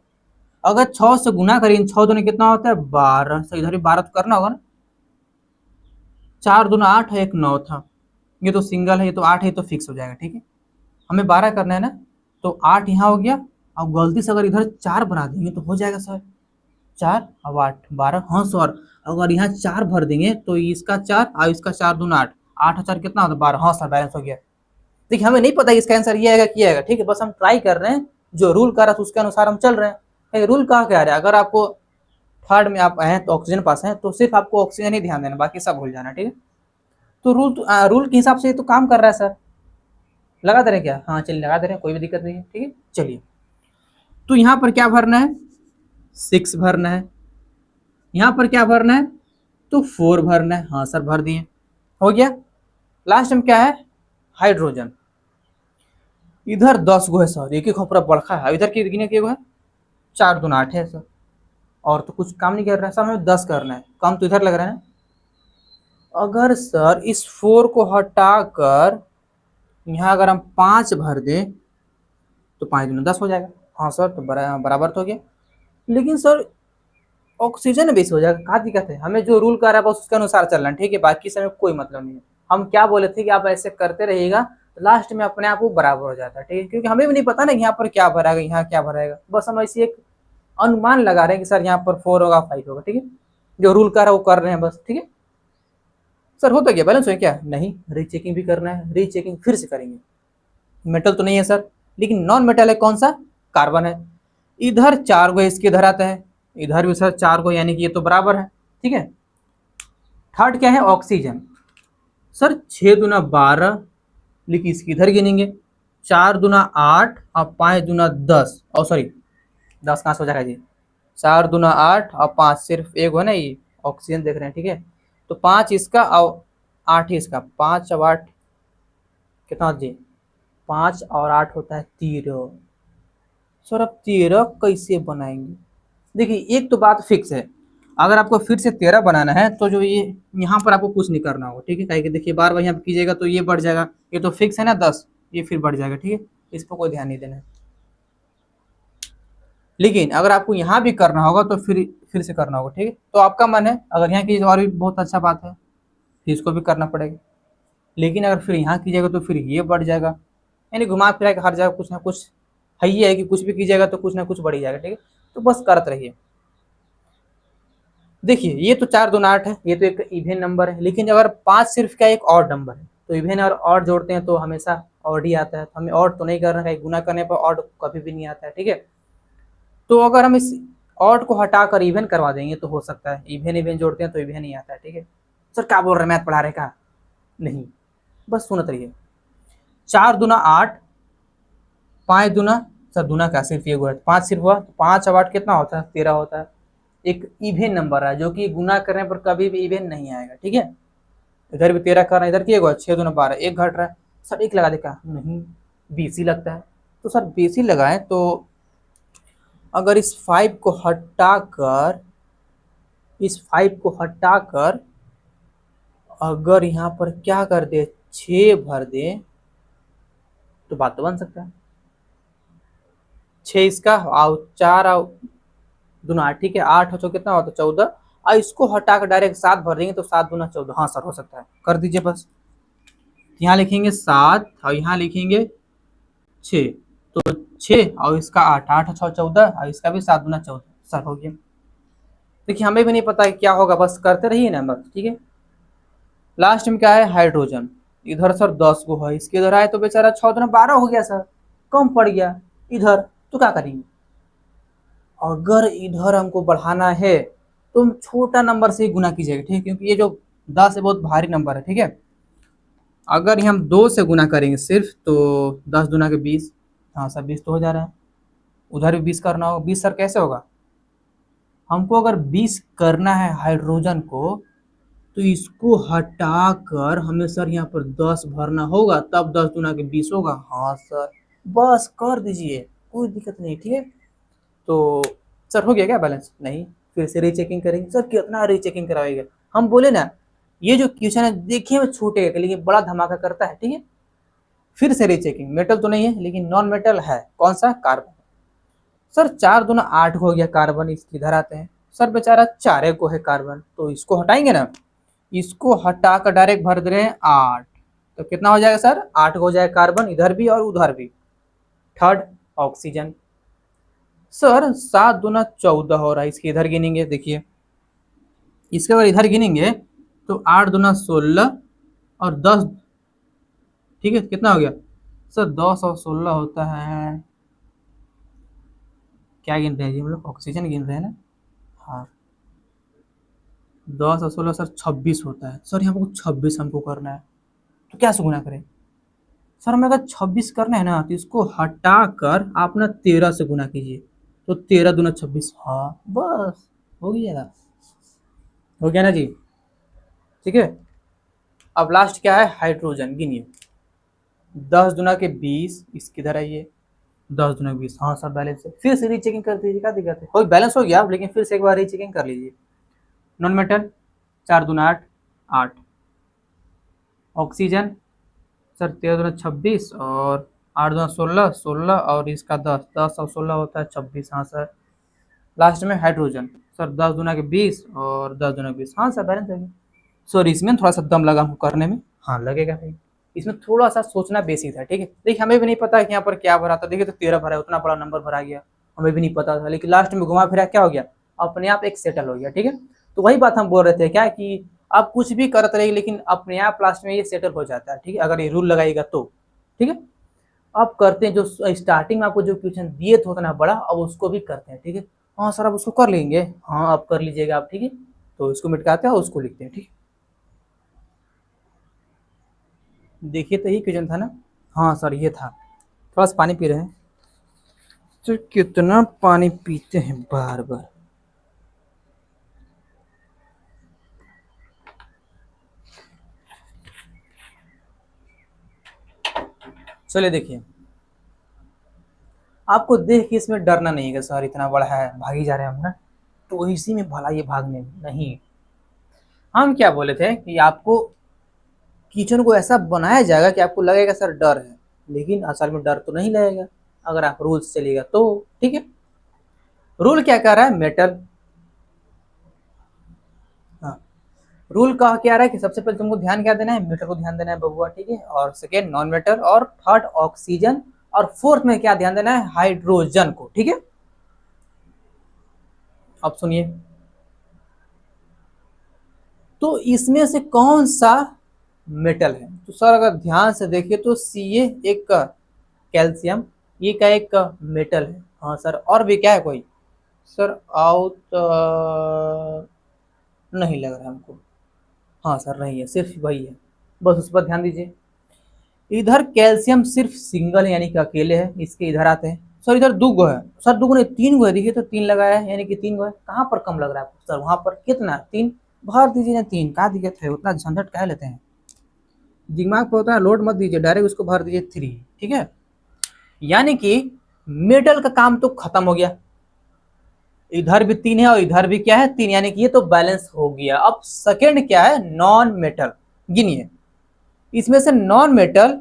अगर 6 से गुना करें, 6 दूनी कितना होता है 12, तो इधर भी 12 तो करना होगा ना, 4 दूना 8 है, 1 9 था, ये तो सिंगल है, ये तो 8 है, तो फिक्स हो जाएगा, ठीक है। हमें 12 करना है ना, तो 8 यहाँ हो गया, अब गलती से अगर इधर 4 बना देंगे तो हो जाएगा सर, 4 अब 8 12, हाँ सर अगर यहाँ 4 भर देंगे तो इसका 4 और इसका 4 दूना 8, 8 और 4 कितना होता है 12, हाँ सर बैलेंस हो गया। देखिए हमें नहीं पता इसका आंसर ये आएगा क्या आएगा, ठीक है, बस हम ट्राई कर रहे हैं, जो रूल कर रहा है उसके अनुसार हम चल रहे हैं। रूल कहाँ क्या रहा है, अगर आपको थर्ड में आप हैं तो ऑक्सीजन पास है तो सिर्फ आपको ऑक्सीजन ही ध्यान देना, बाकी सब भूल जाना, ठीक है। तो रूल के हिसाब से तो काम कर रहा है सर, लगा दे रहे क्या, हाँ चलिए लगा दे रहे हैं, कोई भी दिक्कत नहीं है, ठीक है। चलिए तो यहाँ पर क्या भरना है, 6 भरना है, यहाँ पर क्या भरना है तो 4 भरना है, हाँ सर भर दिए, हो गया। लास्ट में क्या है हाइड्रोजन, इधर 10 गो है सर, एक एक खपरा बड़का है, इधर के गिने के है 4 दूना 8 है सर, और तो कुछ काम नहीं कर रहा है सर, हमें 10 करना है, काम तो इधर लग रहा है। अगर सर इस 4 को हटाकर यहाँ अगर हम 5 भर दें तो 5 दूना 10 हो जाएगा, हाँ सर तो बराबर तो हो गया। लेकिन सर ऑक्सीजन बेस हो जाएगा, क्या दिक्कत है, हमें जो रूल कर रहा है बस उसके अनुसार चलना है, ठीक है, बाकी से हमें कोई मतलब नहीं है। हम क्या बोले थे कि आप ऐसे करते रहिएगा तो लास्ट में अपने आप वो बराबर हो जाता है, ठीक है, क्योंकि हमें भी नहीं पता ना यहाँ पर क्या भराएगा यहाँ क्या भराएगा, बस हम ऐसी एक अनुमान लगा रहे हैं कि सर यहाँ पर 4 होगा 5 होगा, ठीक है, जो रूल कर रहा है वो कर रहे हैं बस, ठीक है। सर हो तो गया, बैलेंस हो क्या? नहीं, रीचेकिंग भी करना है, रीचेकिंग फिर से करेंगे। मेटल तो नहीं है सर, लेकिन नॉन मेटल है, कौन सा? कार्बन है। इधर 4 गो इसके इधर आता है, इधर भी सर 4 गो, यानी कि ये तो बराबर है, ठीक है। थर्ड क्या है? ऑक्सीजन। सर 6 दूना 12, लेकिन इसकी इधर गिनेंगे, 4 दूना 8 और 5 दूना 10, और सॉरी 10 कहाँ से हो जाएगा जी, 4 दूना 8 और 5 सिर्फ एक है ना, ये ऑक्सीजन देख रहे हैं, ठीक है। तो 5 इसका और 8 इसका, 5 और 8 कितना जी, 5 और 8 होता है 13। सर अब 13 कैसे बनाएंगे? देखिए एक तो बात फिक्स है, अगर आपको फिर से 13 बनाना है तो जो ये यहाँ पर आपको कुछ नहीं करना होगा, ठीक है। कहीं देखिए बार बार यहाँ कीजिएगा तो ये बढ़ जाएगा, ये तो फिक्स है ना 10, ये फिर बढ़ जाएगा, ठीक है। इस पर कोई ध्यान नहीं देना है। लेकिन अगर आपको यहाँ भी करना होगा तो फिर से करना होगा, ठीक है। तो आपका मन है, अगर यहाँ कीजिए और भी बहुत अच्छा बात है, फिर इसको भी करना पड़ेगा। लेकिन अगर फिर यहाँ कीजिएगा तो फिर ये बढ़ जाएगा, यानी घुमा फिरा के हर जगह कुछ ना कुछ है ही है कि कुछ भी कीजिएगा तो कुछ ना कुछ बढ़ ही जाएगा, ठीक है। तो बस करते रहिए। देखिए ये तो 4 दूना 8 है, ये तो एक इवेन नंबर है, लेकिन अगर 5 सिर्फ का एक और नंबर है, तो इवेन और ऑड जोड़ते हैं तो हमेशा ऑड ही आता है, तो हमें ऑड तो नहीं करना है, गुना करने पर ऑड कभी भी नहीं आता है, ठीक है। तो अगर हम इस ऑड को हटाकर इवेन करवा देंगे तो हो सकता है, इवेन इवेन जोड़ते हैं तो इवेन ही आता है, ठीक है। सर क्या बोल रहे हैं, मैथ पढ़ा रहे का? नहीं, बस सुनत रहिए। 4 दूना 8, 5 दूना, सर दूना क्या, सिर्फ ये हुआ 5 सिर्फ हुआ, 5 और 8 कितना होता है? 13 होता है। एक इवेन नंबर है जो कि गुना करने पर कभी भी इवेन नहीं आएगा, ठीक है। इधर भी 13 करना, इधर किए हुआ 6 दूना 12, एक घट रहा है। सर एक लगा दे क्या? नहीं, 20 ही लगता है। तो सर 20 ही लगाएं तो अगर इस 5 को हटाकर, इस 5 को हटाकर अगर यहाँ पर क्या कर दे, 6 भर दे तो बात तो बन सकता है। 6 इसका और 4 और दूना 8, ठीक है। 8 हो कितना होता है? 14। और इसको हटाकर डायरेक्ट 7 भर देंगे तो 7 दूना 14, हाँ सर हो सकता है, कर दीजिए बस। यहाँ लिखेंगे 7 और यहाँ लिखेंगे 6, तो 6 और इसका 8, 8 और 6 14, और इसका भी 7 दूना 14, सर हो गया। देखिए हमें भी नहीं पता है क्या होगा, बस करते रहिए ना बस, ठीक है। लास्ट में क्या है? हाइड्रोजन। इधर सर 10 गो है, इसके इधर आए तो बेचारा 6 दूना 12 हो गया सर, कम पड़ गया इधर, तो क्या करेंगे? अगर इधर हमको बढ़ाना है तो हम छोटा नंबर से ही गुना कीजिएगा, ठीक है, क्योंकि ये जो 10 है बहुत भारी नंबर है, ठीक है। अगर हम 2 से गुना करेंगे सिर्फ तो 10 दूना के 20, हाँ सर 20 तो हो जा रहा है। उधर भी 20 करना होगा, 20 सर कैसे होगा? हमको अगर 20 करना है हाइड्रोजन को तो इसको हटाकर हमें सर यहाँ पर 10 भरना होगा, तब 10 दूना के 20 होगा, हाँ सर बस कर दीजिए, कोई दिक्कत नहीं, ठीक है। तो सर हो गया क्या बैलेंस? नहीं, फिर से रीचेकिंग करेंगे। सर कितना रीचेकिंग कराएगा? हम बोले ना ये जो क्वेश्चन है देखिए में छोटे है लेकिन बड़ा धमाका करता है, ठीक है। फिर से रीचेकिंग, मेटल तो नहीं है लेकिन नॉन मेटल है, कौन सा? कार्बन। सर 4 दूना 8 हो गया कार्बन, इसके इधर आते हैं। सर बेचारा 4 को है कार्बन, तो इसको हटाएंगे ना, इसको हटाकर डायरेक्ट भर दे रहे हैं 8, तो कितना हो जाएगा सर? 8 हो जाएगा कार्बन, इधर भी और उधर भी। Third oxygen. सर 7 दूना 14 हो रहा है, इसके इधर गिनेंगे, देखिए इसके अगर इधर गिनेंगे तो 8 दूना 16 और 10, ठीक है, कितना हो गया सर? 10 और 16 होता है, क्या गिन रहे हैं जी हम लोग? ऑक्सीजन गिन रहे हैं ना, हाँ। 10 और 16 सर 26 होता है। सर यहाँ पर 26 हमको करना है, तो क्या से गुना करें? सर हमें अगर 26 करना है ना तो इसको हटाकर आप ना 13 से गुना कीजिए, तो 13 दूना 26, हाँ बस हो गया, हो गया ना जी, ठीक है। अब लास्ट क्या है? हाइड्रोजन। गिनिए, 10 दूना के 20, इसकी इधर आइए, 10 दूना 20, हाँ सर बैलेंस है। फिर से रीचेकिंग कर दीजिए, क्या दिक्कत है? हो बैलेंस हो गया, लेकिन फिर से एक बार रीचेकिंग कर लीजिए। नॉन मेटल 4 दूना 8, 8। ऑक्सीजन सर 13 दूना 26 और 8 दूना 16, 16 और इसका 10, 10 और 16 होता है 26, हाँ सर। लास्ट में हाइड्रोजन, सर 10 दूना के 20 और 10 दूना 20, हाँ सर बैलेंस है। सॉरी इसमें थोड़ा सा दम लगा हमको करने में, हाँ लगेगा भाई, इसमें थोड़ा सा सोचना बेसिक था, ठीक है। देखिए हमें भी नहीं पता कि यहाँ पर क्या भरा था, देखिए तो 13 भरा है, उतना बड़ा नंबर भरा गया, हमें भी नहीं पता था, लेकिन लास्ट में घुमा फिरा क्या हो गया, अपने आप एक सेटल हो गया, ठीक है। तो वही बात हम बोल रहे थे क्या कि आप कुछ भी करते रहिए लेकिन अपने आप लास्ट में ये सेटल हो जाता है, ठीक है, अगर ये रूल लगाएगा तो। ठीक है, अब करते हैं जो स्टार्टिंग में आपको जो क्वेश्चन दिए थे उतना बड़ा, अब उसको भी करते हैं। ठीक है, हाँ सर आप उसको कर लेंगे, हाँ आप कर लीजिएगा आप। ठीक है, तो इसको मिटकाते हैं और उसको लिखते हैं। ठीक है, देखिए तो ये क्वेश्चन था ना, हाँ सर ये था। थोड़ा सा पानी पी रहे हैं, तो कितना पानी पीते हैं बार बार। चलिए देखिए, आपको देख के इसमें डरना नहीं है सर इतना बड़ा है भागी जा रहे हैं हम ना, तो इसी में भला ये भागने में नहीं। हम क्या बोले थे कि आपको किचन को ऐसा बनाया जाएगा कि आपको लगेगा सर डर है, लेकिन असल में डर तो नहीं लगेगा अगर आप रूल्स चलेगा तो। ठीक है, रूल क्या कह रहा है, मेटल। हाँ, रूल का क्या रहा है कि सबसे पहले तुमको ध्यान क्या देना है, मेटल को ध्यान देना है बबुआ। ठीक है, और सेकेंड नॉन मेटल, और थर्ड ऑक्सीजन, और फोर्थ में क्या ध्यान देना है, हाइड्रोजन को। ठीक है, अब सुनिए, तो इसमें से कौन सा मेटल है, तो सर अगर ध्यान से देखिए तो सी एक कैल्शियम, ये का एक मेटल है। हाँ सर, और भी क्या है कोई, सर आउट नहीं लग रहा है हमको। हाँ सर नहीं है, सिर्फ वही है, बस उस पर ध्यान दीजिए। इधर कैल्शियम सिर्फ सिंगल है यानी कि अकेले है, इसके इधर आते हैं। सर इधर दो गो है, सर दो गो नहीं तीन गो है, देखिए तो तीन लगाया है यानी कि तीन गो है। कहाँ पर कम लग रहा है आपको सर, वहां पर कितना तीन, भर दीजिए ना तीन, कहाँ दिक्कत है, उतना झंझट कह लेते हैं, दिमाग पर उतना लोड मत दीजिए, डायरेक्ट उसको भर दीजिए थ्री। ठीक है, यानी कि मेटल का काम तो खत्म हो गया, इधर भी तीन है और इधर भी क्या है तीन, यानी कि ये तो बैलेंस हो गया। अब सेकंड क्या है, नॉन मेटल, गिनिए इसमें से नॉन मेटल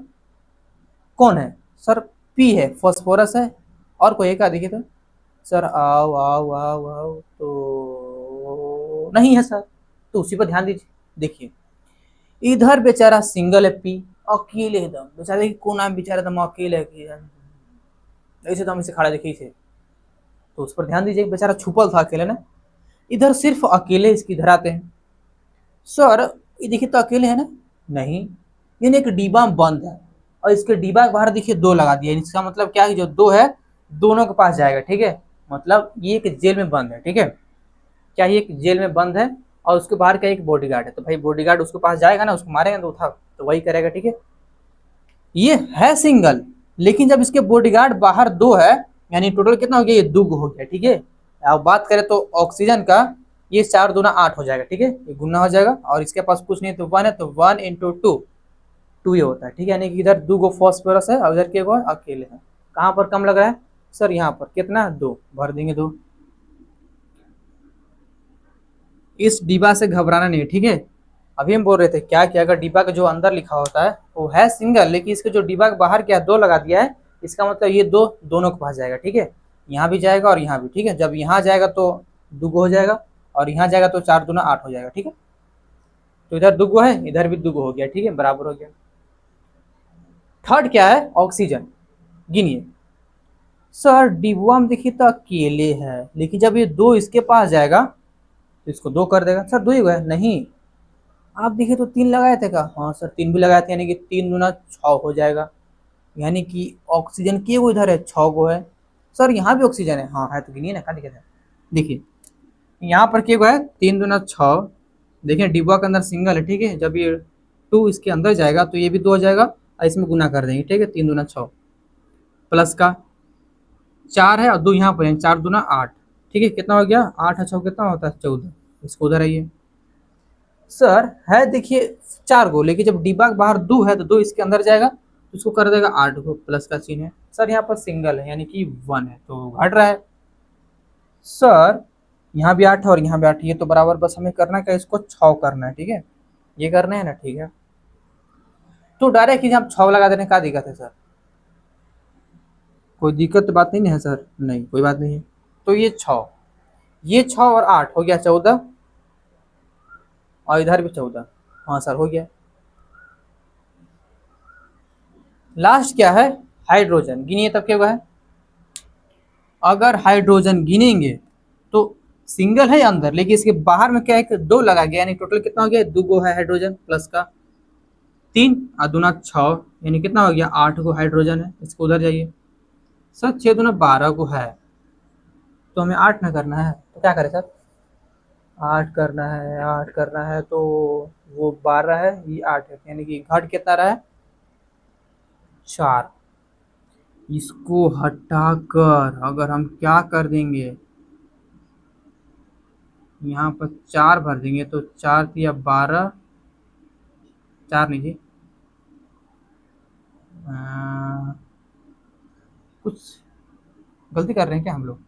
कौन है, सर पी है, फास्फोरस है, और कोई एक देखिए तो, सर आओ आओ आओ आओ, तो नहीं है सर, तो उसी पर ध्यान दीजिए। देखिए इधर बेचारा सिंगल है पी, अकेले एकदम बेचारे की कौन नाम, बेचारा एकदम अकेले है, ऐसे तो हम इसे खड़ा देखिए इसे, तो उस पर ध्यान दीजिए, बेचारा छुपल था अकेले ना, इधर सिर्फ अकेले इसकी इधर आते हैं। सर ये देखिए तो अकेले है ना, नहीं, यानी एक डिब्बा बंद है, और इसके डिब्बा के बाहर देखिए दो लगा दिया, इसका मतलब क्या है, जो दो है दोनों के पास जाएगा। ठीक है, मतलब ये एक जेल में बंद है। ठीक है, क्या ये एक जेल में बंद है, और उसके बाहर क्या एक बॉडीगार्ड है, तो भाई बॉडीगार्ड उसके पास जाएगा ना, उसको मारेगा तो उठा तो वही करेगा। ठीक है, ये है सिंगल, लेकिन जब इसके बॉडीगार्ड बाहर दो है, यानी टोटल कितना हो गया, ये दो हो गया। ठीक है, अब बात करें तो ऑक्सीजन का, ये चार दूना आठ हो जाएगा। ठीक है, ये गुना हो जाएगा, और इसके पास कुछ नहीं तो वन है, तो वन इंटू टू, टू ये होता है। ठीक है, यानी कि इधर दो गो फॉस्फोरस है और इधर के गो अकेले है। कहाँ पर कम लग रहा है सर, यहाँ पर कितना, दो, भर देंगे दो। इस डिब्बा से घबराना नहीं है। ठीक है, अभी हम बोल रहे थे क्या कि अगर डिब्बा का जो अंदर लिखा होता है वो है सिंगल, लेकिन इसके जो डिब्बा के बाहर क्या दो लगा दिया है, इसका मतलब ये दो दोनों के पास जाएगा। ठीक है, यहाँ भी जाएगा और यहाँ भी। ठीक है, जब यहाँ जाएगा तो दुगो हो जाएगा, और यहाँ जाएगा तो चार दूना आठ हो जाएगा। ठीक है, तो इधर दुगो है इधर भी दुगो हो गया। ठीक है, बराबर हो गया। थर्ड क्या है, ऑक्सीजन, गिनिए। सर डिब्बा में देखिए तो अकेले है, लेकिन जब ये दो इसके पास जाएगा तो इसको दो कर देगा। सर दो ही है, नहीं आप देखिए तो तीन लगाए थे का, हाँ सर तीन भी लगाए थे, यानी कि तीन दूना छः हो जाएगा, यानी कि ऑक्सीजन के वो इधर है छः गो है। सर यहाँ भी ऑक्सीजन है, हाँ है, तो गिनिए ना, कहाँ दिक्कत है, देखिए यहाँ पर के गो है तीन दूना छः, देखिए डिब्बा के अंदर सिंगल है। ठीक है, जब ये टू इसके अंदर जाएगा तो ये भी दो हो जाएगा, और इसमें गुना कर देंगे। ठीक है, तीन दूना छः, प्लस का चार है और दो यहाँ पर है, चार दूना आठ। ठीक है, कितना हो गया, आठ है छः कितना होता है, चौदह, इसको उधर आइए। सर है देखिए चार गो, लेकिन जब डिब्बा के बाहर दो है तो दो इसके अंदर जाएगा तो उसको कर देगा आठ गो, प्लस का चिन्ह है। सर यहाँ पर सिंगल है यानी कि वन है, तो घट रहा है। सर यहाँ भी आठ है और यहाँ भी आठ, ये तो बराबर, बस हमें करना है क्या, इसको छः करना है। ठीक है, ये करना है ना, ठीक है, तो डायरेक्ट ही आप छः लगा देने का दिक्कत है सर, कोई दिक्कत तो बात नहीं है सर, नहीं कोई बात नहीं है। तो ये छः, ये छः और आठ हो गया चौदह, और इधर भी चौदह, हाँ सर हो गया। लास्ट क्या है, हाइड्रोजन, गिनिए तब क्या हुआ है, अगर हाइड्रोजन गिनेंगे तो सिंगल है अंदर, लेकिन इसके बाहर में क्या है कि दो लगा गया, यानी टोटल कितना हो गया, दो गो है हाइड्रोजन प्लस का तीन और दूना छः, यानी कितना हो गया, 8 गो हाइड्रोजन है। इसको उधर जाइए सर, 6 दूना 12 गो है, तो हमें 8 ना करना है, तो क्या करें सर, 8 करना है, 8 करना है, तो वो 12 है, ये 8 है, यानी कि घट कितना रहा है, 4। इसको हटाकर अगर हम क्या कर देंगे, यहाँ पर 4 भर देंगे, तो 4 या 12, 4 नहीं जी, कुछ गलती कर रहे हैं क्या हम लोग।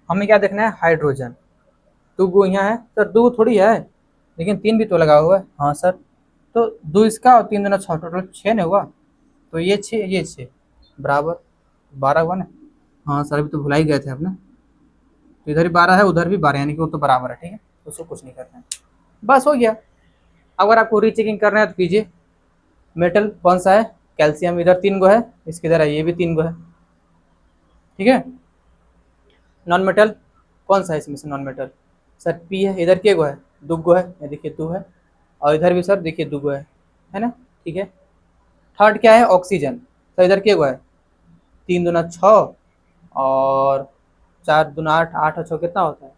हमें क्या देखना है, हाइड्रोजन, दो गो यहाँ है सर, दो थोड़ी है, लेकिन तीन भी तो लगा हुआ है, हाँ सर, तो दो इसका और तीन दूना छः, टोटल 6 नहीं हुआ, तो ये 6 ये 6 बराबर 12 हुआ ना। हाँ सर, अभी तो भुला ही गए थे अपने, तो इधर भी 12 है, उधर भी 12, यानी कि वो तो बराबर है, ठीक है, तो उसको कुछ नहीं करना है, बस हो गया। अगर आपको रीचेकिंग करना है तो कीजिए। मेटल कौन सा है, कैल्शियम, इधर 3 गो है, इसके इधर ये भी 3 गो है, ठीक है। नॉन मेटल कौन सा है इसमें से, नॉन मेटल सर पी है, इधर के गो है, दो गो है, ये देखिए 2 है, और इधर भी सर देखिए 2 गो है ना, ठीक है। थर्ड क्या है, ऑक्सीजन, तो इधर के गो है, 3 दूना 6 और 4 दूना 8, 8 और 6 कितना होता है,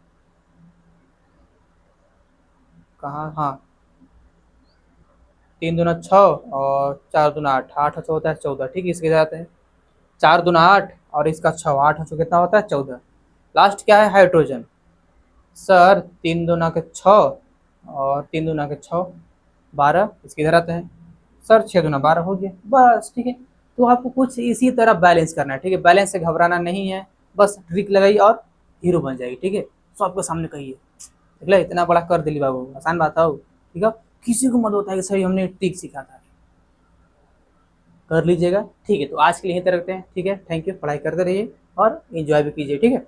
कहाँ, हाँ 3 दूना 6 और 4 दूना 8, 8 और 6 होता है 14, ठीक है, इसके साथ है 4 दूना 8 और इसका 6, 8 और 6 कितना होता है 14। लास्ट क्या है, हाइड्रोजन, सर 3 दूना के 6 और 3 दूना के 6 12, इसके इधर आते हैं सर, 6 दूना 12 हो गया, बस ठीक है। तो आपको कुछ इसी तरह बैलेंस करना है, ठीक है, बैलेंस से घबराना नहीं है, बस ट्रिक लगाइए और हीरो बन जाएगी, ठीक है। तो आपके सामने कहिए, देख लो इतना बड़ा कर दिली बाबू, आसान बात है, ठीक है। किसी को मत होता है कि सही हमने ट्रिक सीखा था, कर लीजिएगा, ठीक है। तो आज के लिए यहीं तक रखते हैं, ठीक है, थैंक यू, पढ़ाई करते रहिए और एंजॉय भी कीजिए, ठीक है।